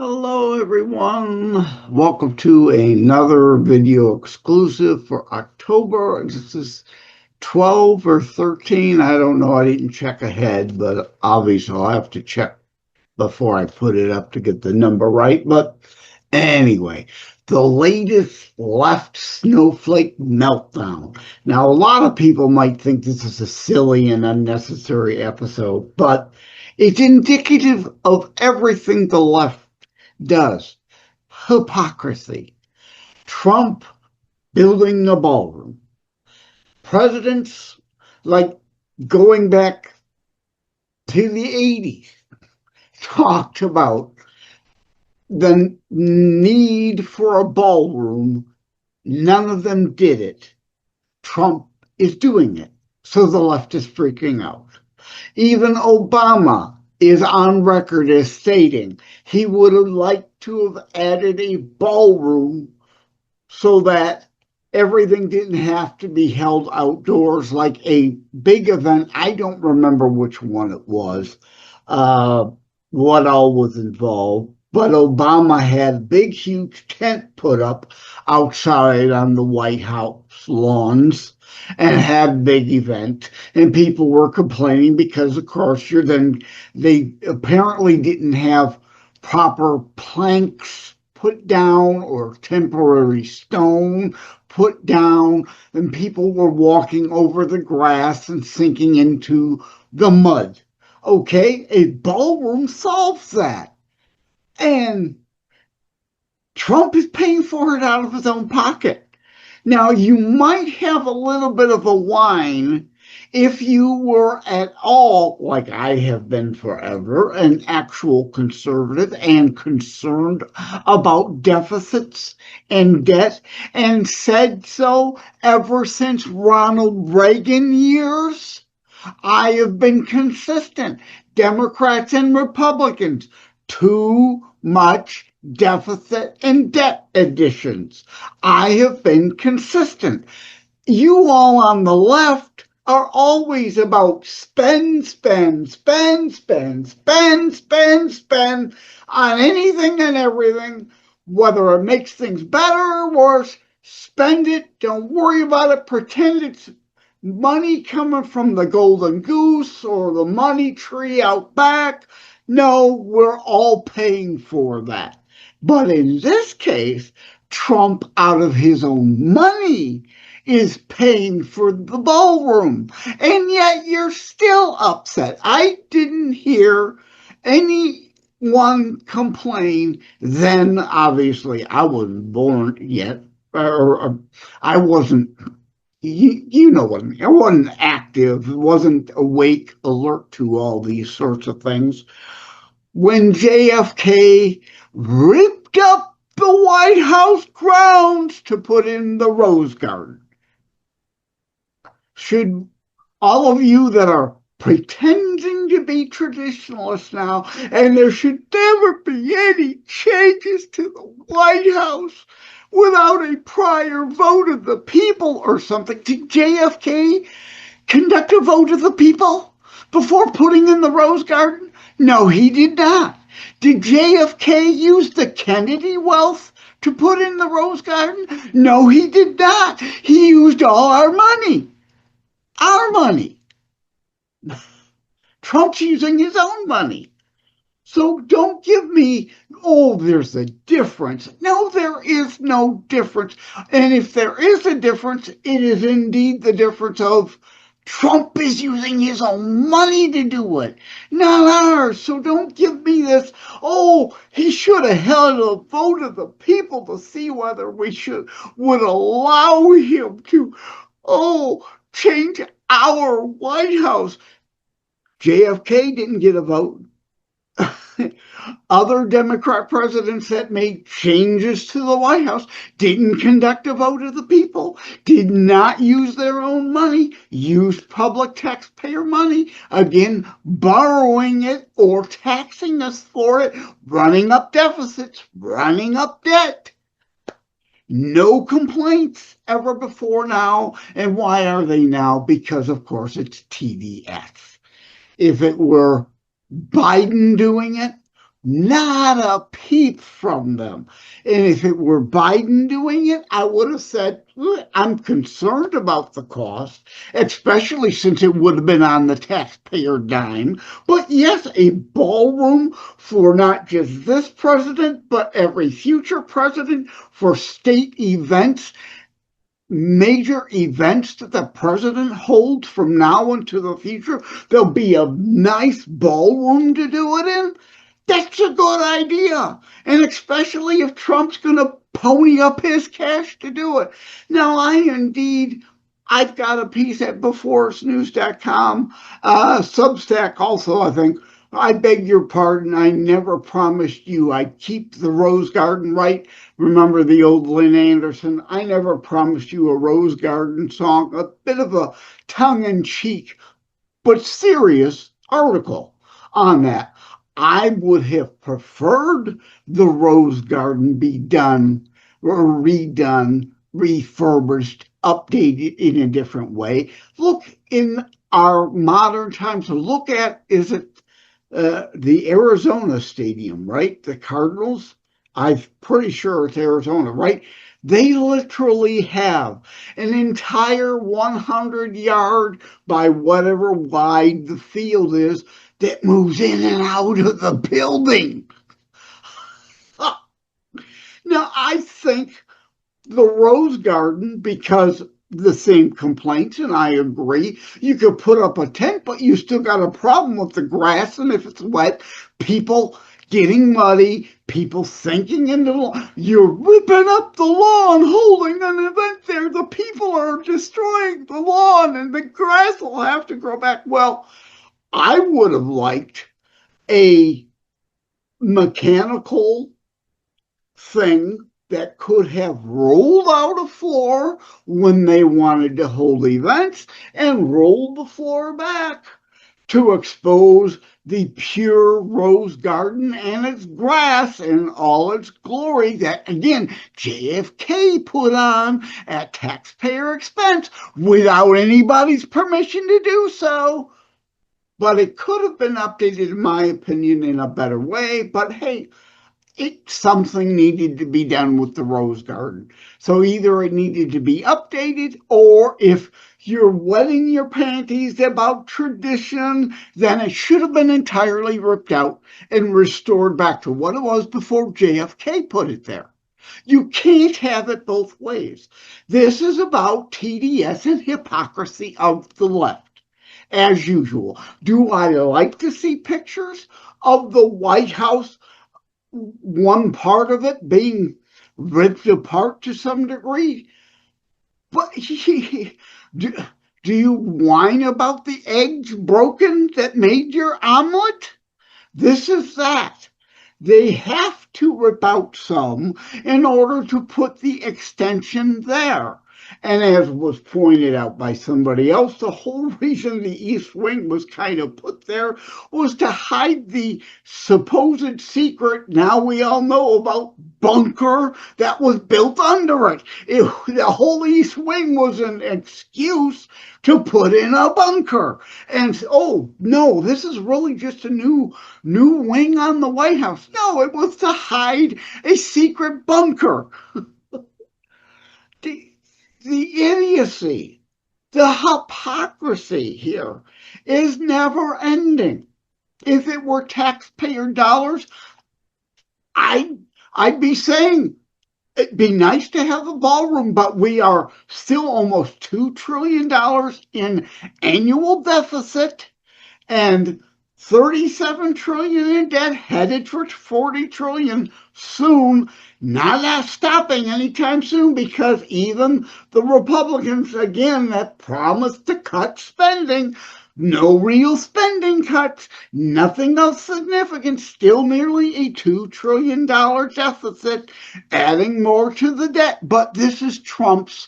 Hello, everyone. Welcome to another video exclusive for October. This is 12 or 13. I don't know. I didn't check ahead, but obviously I'll have to check before I put it up to get the number right. But anyway, the latest left snowflake meltdown. Now, a lot of people might think this is a silly and unnecessary episode, but it's indicative of everything the left does. Hypocrisy. Trump building a ballroom. Presidents like going back to the 80s talked about the need for a ballroom. None of them did it. Trump is doing it. So the left is freaking out. Even Obama is on record as stating he would have liked to have added a ballroom so that everything didn't have to be held outdoors like a big event. I don't remember which one it was, what all was involved, but Obama had a big, huge tent put up outside on the White House lawns and had a big event, and people were complaining because, of course, they apparently didn't have proper planks put down or temporary stone put down, and people were walking over the grass and sinking into the mud. Okay, a ballroom solves that. And Trump is paying for it out of his own pocket. Now, you might have a little bit of a whine if you were at all, like I have been forever, an actual conservative and concerned about deficits and debt, and said so ever since Ronald Reagan years. I have been consistent. Democrats and Republicans, too much deficit and debt additions. I have been consistent. You all on the left are always about spend, spend, spend, spend, spend, spend, spend on anything and everything, whether it makes things better or worse. Spend it. Don't worry about it. Pretend it's money coming from the golden goose or the money tree out back. No, we're all paying for that. But in this case, Trump, out of his own money, is paying for the ballroom. And yet you're still upset. I didn't hear anyone complain then. Obviously, I wasn't born yet, or I wasn't. You know what I mean. I wasn't active, wasn't awake, alert to all these sorts of things. When JFK ripped up the White House grounds to put in the Rose Garden. Should all of you that are pretending to be traditionalists now, and there should never be any changes to the White House without a prior vote of the people or something. Did JFK conduct a vote of the people before putting in the Rose Garden? No, he did not. Did JFK use the Kennedy wealth to put in the Rose Garden? No, he did not. He used all our money. Our money. Trump's using his own money. So don't give me, oh, there's a difference. No, there is no difference. And if there is a difference, it is indeed the difference of Trump is using his own money to do it, not ours. So don't give me this, oh, he should have held a vote of the people to see whether we would allow him to, change our White House. JFK didn't get a vote. Other Democrat presidents that made changes to the White House didn't conduct a vote of the people, did not use their own money, used public taxpayer money, again, borrowing it or taxing us for it, running up deficits, running up debt. No complaints ever before now. And why are they now? Because, of course, it's TDS. If it were Biden doing it, Not a peep from them. And if it were Biden doing it, I would have said, "Look, I'm concerned about the cost, especially since it would have been on the taxpayer dime. But yes, a ballroom for not just this president, but every future president, for state events, major events that the president holds from now into the future. There'll be a nice ballroom to do it in. That's a good idea. And especially if Trump's going to pony up his cash to do it. Now, I've got a piece at beforeusnews.com, Substack also, I think. I beg your pardon. I never promised you I'd keep the Rose Garden right. Remember the old Lynn Anderson? I never promised you a Rose Garden song. A bit of a tongue-in-cheek but serious article on that. I would have preferred the Rose Garden be done or redone, refurbished, updated in a different way. Look, in our modern times, look at, is it the Arizona Stadium, right? The Cardinals? I'm pretty sure it's Arizona, right? They literally have an entire 100-yard by whatever wide the field is that moves in and out of the building. Now, I think the Rose Garden, because the same complaints, and I agree, you could put up a tent, but you still got a problem with the grass, and if it's wet, people getting muddy, people sinking into the lawn. You're ripping up the lawn, holding an event there. The people are destroying the lawn, and the grass will have to grow back. Well, I would have liked a mechanical thing that could have rolled out a floor when they wanted to hold events and rolled the floor back to expose the pure Rose Garden and its grass in all its glory that, again, JFK put on at taxpayer expense without anybody's permission to do so. But it could have been updated, in my opinion, in a better way. But hey, something needed to be done with the Rose Garden. So either it needed to be updated, or if you're wetting your panties about tradition, then it should have been entirely ripped out and restored back to what it was before JFK put it there. You can't have it both ways. This is about TDS and hypocrisy of the left. As usual, do I like to see pictures of the White House, one part of it being ripped apart to some degree? But do you whine about the eggs broken that made your omelet? This is that. They have to rip out some in order to put the extension there. And as was pointed out by somebody else, the whole reason the East Wing was kind of put there was to hide the supposed secret, now we all know about, bunker that was built under it. The whole East Wing was an excuse to put in a bunker. And, oh, no, this is really just a new wing on the White House. No, it was to hide a secret bunker. The idiocy, the hypocrisy here is never ending. If it were taxpayer dollars, I'd be saying it'd be nice to have a ballroom, but we are still almost $2 trillion in annual deficit and 37 trillion in debt, headed for 40 trillion soon. Not stopping anytime soon, because even the Republicans, again, that promised to cut spending, no real spending cuts, nothing of significance, still nearly a $2 trillion deficit, adding more to the debt. But this is Trump's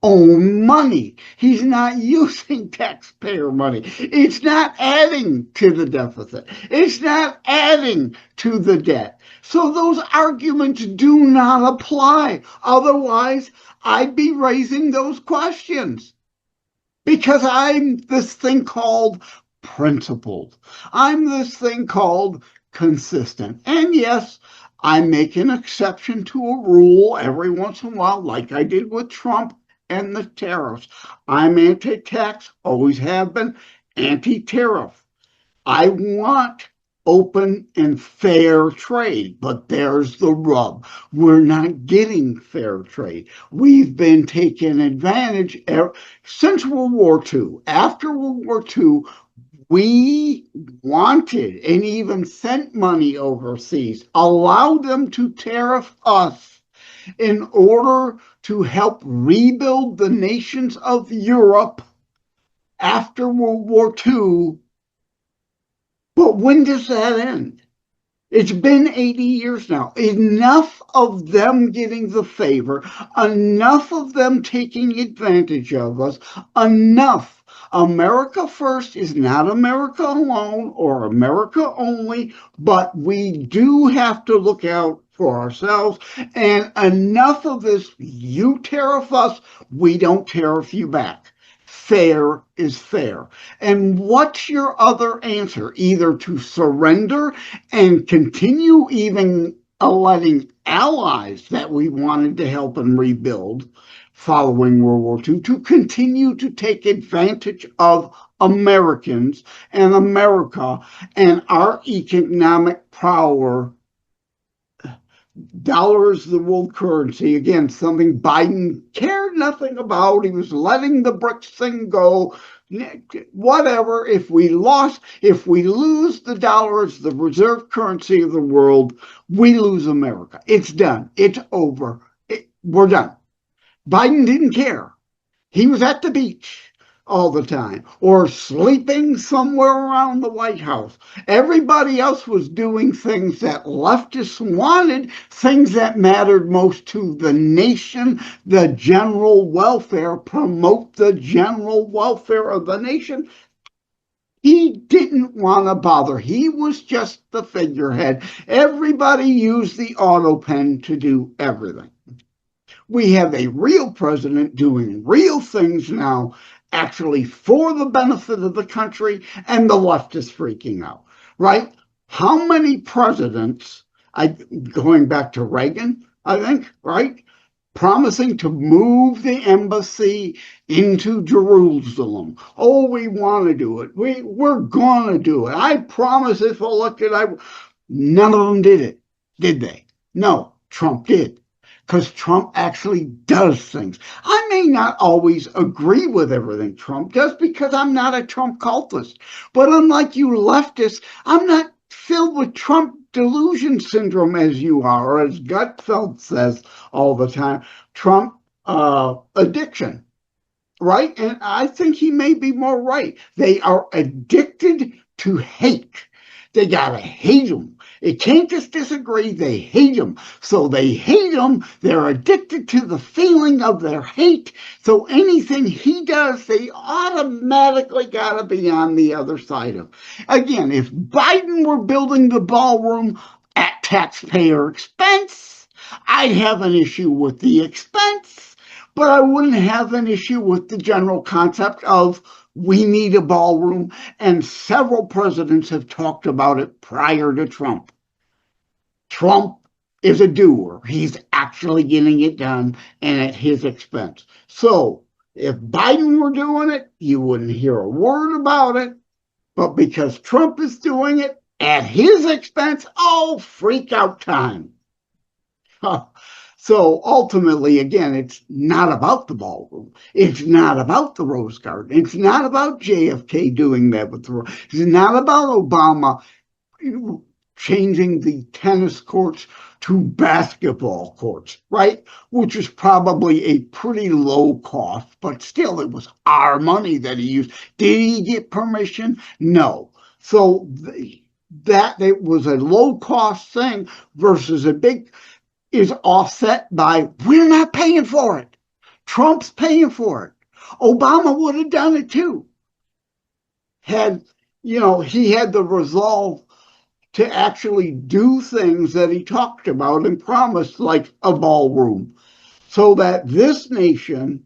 own money. He's not using taxpayer money. It's not adding to the deficit. It's not adding to the debt. So those arguments do not apply. Otherwise, I'd be raising those questions. Because I'm this thing called principled. I'm this thing called consistent. And yes, I make an exception to a rule every once in a while, like I did with Trump and the tariffs. I'm anti-tax, always have been, anti-tariff. I want open and fair trade, but there's the rub. We're not getting fair trade. We've been taken advantage since World War II. After World War II, we wanted and even sent money overseas, allowed them to tariff us in order to help rebuild the nations of Europe after World War II. But when does that end? It's been 80 years now. Enough of them getting the favor, enough of them taking advantage of us, enough. America first is not America alone or America only, but we do have to look out for ourselves. And enough of this, you tariff us, we don't tariff you back. Fair is fair. And what's your other answer? Either to surrender and continue even letting allies that we wanted to help and rebuild following World War II to continue to take advantage of Americans and America and our economic power. Dollar is the world currency. Again, something Biden cared nothing about. He was letting the BRICS thing go. Whatever. If we lose the dollar as the reserve currency of the world, we lose America. It's done. It's over. We're done. Biden didn't care. He was at the beach all the time or sleeping somewhere around the White House. Everybody else was doing things that leftists wanted, things that mattered most to the nation, the general welfare, promote the general welfare of the nation. He didn't want to bother. He was just the figurehead. Everybody used the auto pen to do everything. We have a real president doing real things now, actually for the benefit of the country, and the left is freaking out, right? How many presidents, going back to Reagan, I think, right? Promising to move the embassy into Jerusalem. Oh, we want to do it. We're going to do it. I promise if elected, none of them did it, did they? No, Trump did. Because Trump actually does things. I may not always agree with everything Trump does because I'm not a Trump cultist. But unlike you leftists, I'm not filled with Trump delusion syndrome as you are, or as Gutfeld says all the time, Trump addiction, right? And I think he may be more right. They are addicted to hate. They gotta hate him. It can't just disagree. They hate him. So they hate him. They're addicted to the feeling of their hate. So anything he does, they automatically gotta be on the other side of. Again, if Biden were building the ballroom at taxpayer expense, I'd have an issue with the expense, but I wouldn't have an issue with the general concept of we need a ballroom, and several presidents have talked about it prior to Trump. Trump is a doer. He's actually getting it done, and at his expense. So if Biden were doing it, you wouldn't hear a word about it. But because Trump is doing it at his expense, oh, freak out time. So ultimately, again, it's not about the ballroom. It's not about the Rose Garden. It's not about JFK doing that with the Rose. It's not about Obama changing the tennis courts to basketball courts, right? Which is probably a pretty low cost, but still it was our money that he used. Did he get permission? No. So that it was a low cost thing versus a big is offset by we're not paying for it. Trump's paying for it. Obama would have done it too. He had the resolve to actually do things that he talked about and promised, like a ballroom, so that this nation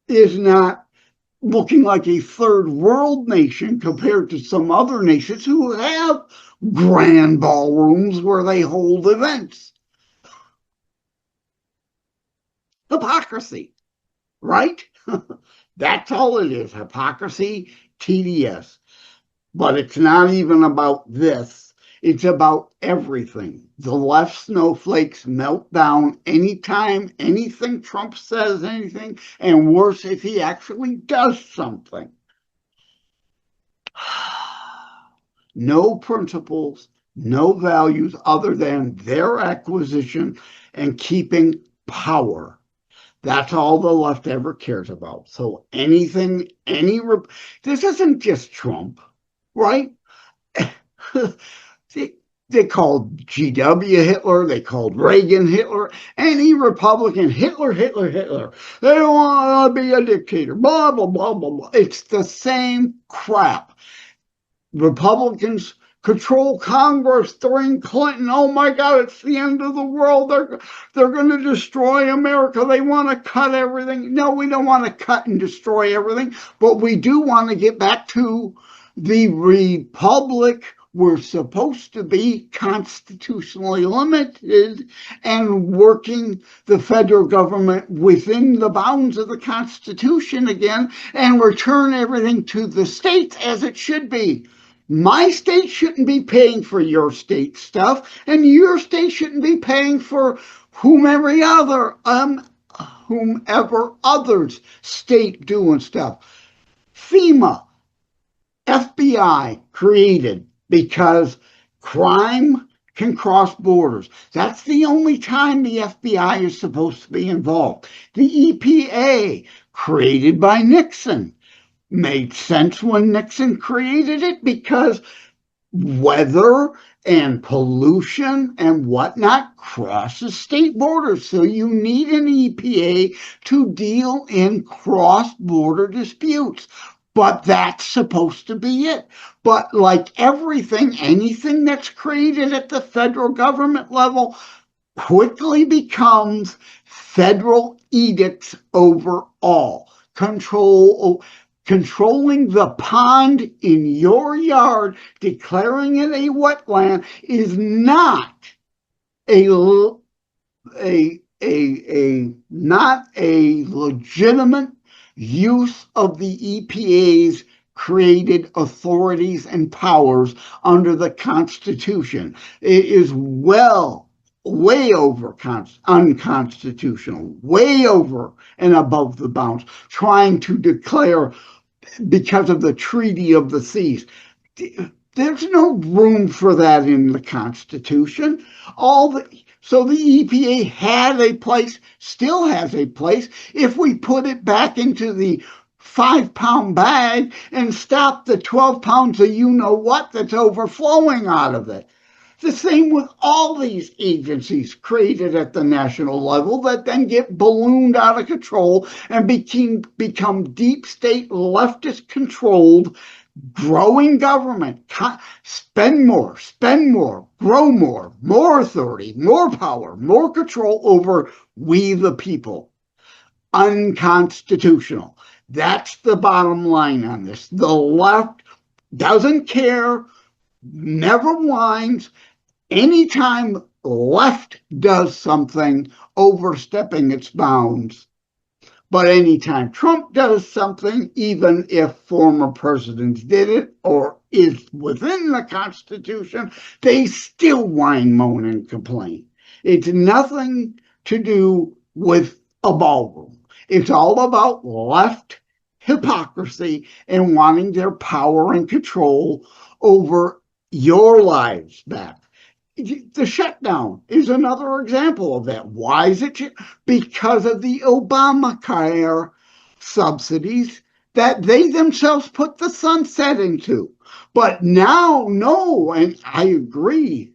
is not looking like a third world nation compared to some other nations who have grand ballrooms where they hold events. Hypocrisy, right? That's all it is. Hypocrisy, TDS. But it's not even about this. It's about everything. The left snowflakes melt down anytime anything Trump says anything, and worse if he actually does something. No principles, no values other than their acquisition and keeping power. That's all the left ever cares about. So anything, this isn't just Trump, right? They called GW Hitler, they called Reagan Hitler, any Republican Hitler. They don't want to be a dictator, blah, blah, blah, blah, blah. It's the same crap. Republicans control Congress during Clinton. Oh my God, it's the end of the world. They're going to destroy America. They want to cut everything. No, we don't want to cut and destroy everything, but we do want to get back to the republic we're supposed to be constitutionally limited and working the federal government within the bounds of the Constitution again and return everything to the states as it should be. My state shouldn't be paying for your state stuff, and your state shouldn't be paying for whomever others state doing stuff. FEMA, FBI created because crime can cross borders. That's the only time the FBI is supposed to be involved. The EPA, created by Nixon, made sense when Nixon created it because weather and pollution and whatnot crosses state borders. So you need an EPA to deal in cross-border disputes. But that's supposed to be it. But like everything, anything that's created at the federal government level quickly becomes federal edicts over all. Controlling the pond in your yard, declaring it a wetland, is not not a legitimate use of the EPA's created authorities and powers under the Constitution. It is way over unconstitutional, way over and above the bounds, trying to declare because of the Treaty of the Seas. There's no room for that in the Constitution. So the EPA had a place, still has a place, if we put it back into the 5-pound bag and stop the 12 pounds of you-know-what that's overflowing out of it. The same with all these agencies created at the national level that then get ballooned out of control and become deep state leftist controlled, growing government. Spend more, grow more authority, more power, more control over we the people. Unconstitutional. That's the bottom line on this. The left doesn't care, never whines. Anytime left does something overstepping its bounds, but anytime Trump does something, even if former presidents did it or is within the Constitution, they still whine, moan, and complain. It's nothing to do with a ballroom. It's all about left hypocrisy and wanting their power and control over your lives back. The shutdown is another example of that. Why is it? Because of the Obamacare subsidies that they themselves put the sunset into. But now, no, and I agree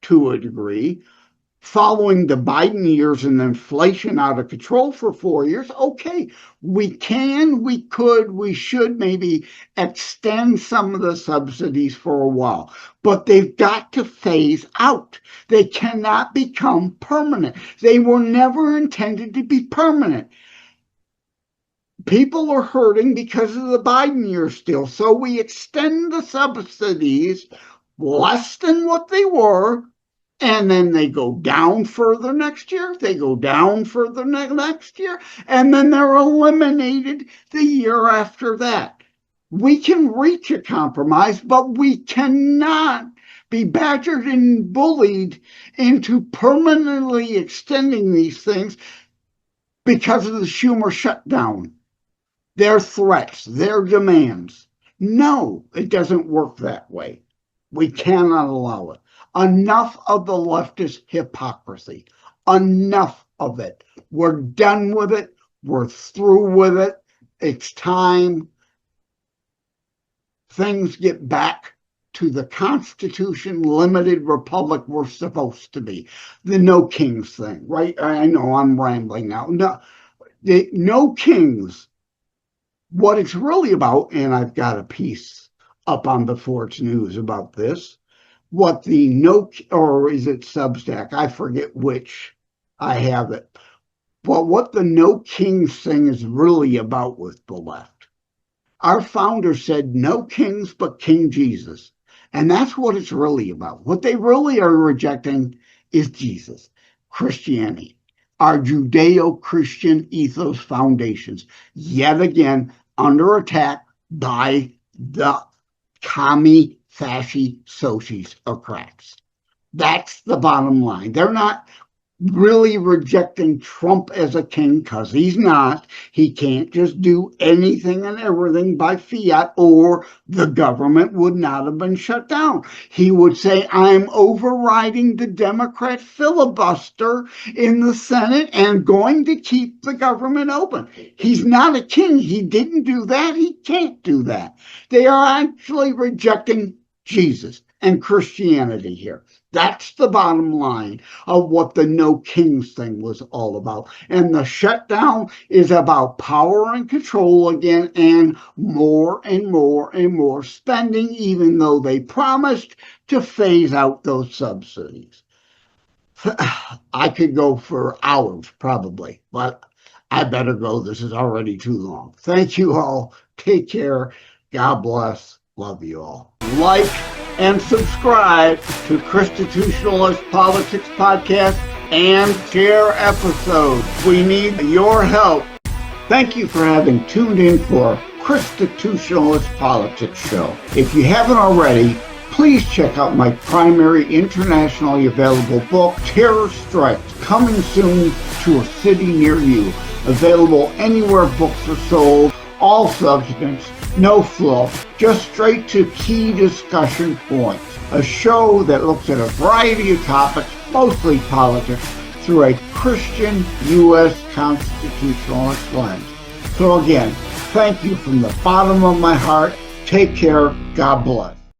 to a degree, following the Biden years and inflation out of control for 4 years, okay, we could, we should maybe extend some of the subsidies for a while, but they've got to phase out. They cannot become permanent. They were never intended to be permanent. people are hurting because of the Biden years still. So we extend the subsidies less than what they were, and then they go down further next year. They go down further next year, and then they're eliminated the year after that. We can reach a compromise, but we cannot be badgered and bullied into permanently extending these things because of the Schumer shutdown, their threats, their demands. No, it doesn't work that way. We cannot allow it. Enough of the leftist hypocrisy. Enough of it. We're done with it. We're through with it. It's time things get back to the Constitution limited republic we're supposed to be. The no kings thing, right? I know I'm rambling now. No kings. What it's really about, and I've got a piece up on the Forge News about this, what the no, or is it Substack? I forget which. I have it. But what the no kings thing is really about with the left. Our founder said no kings but King Jesus. And that's what it's really about. What they really are rejecting is Jesus, Christianity, our Judeo-Christian ethos foundations, yet again under attack by the commie, fasci, sociocrats. That's the bottom line. They're not really rejecting Trump as a king because he's not. He can't just do anything and everything by fiat, or the government would not have been shut down. He would say, I'm overriding the Democrat filibuster in the Senate and going to keep the government open. He's not a king. He didn't do that. He can't do that. They are actually rejecting Jesus and Christianity here. That's the bottom line of what the no kings thing was all about. And the shutdown is about power and control again, and more and more and more spending, even though they promised to phase out those subsidies. I could go for hours probably, but I better go. This is already too long. Thank you all. Take care. God bless. Love you all. Like and subscribe to Constitutionalist Politics Podcast and share episodes. We need your help. Thank you for having tuned in for Constitutionalist Politics Show. If you haven't already, please check out my primary internationally available book, Terror Strikes, coming soon to a city near you. Available anywhere books are sold. All substance, no fluff, just straight to key discussion points. A show that looks at a variety of topics, mostly politics, through a Christian U.S. constitutionalist lens. So again, thank you from the bottom of my heart. Take care. God bless.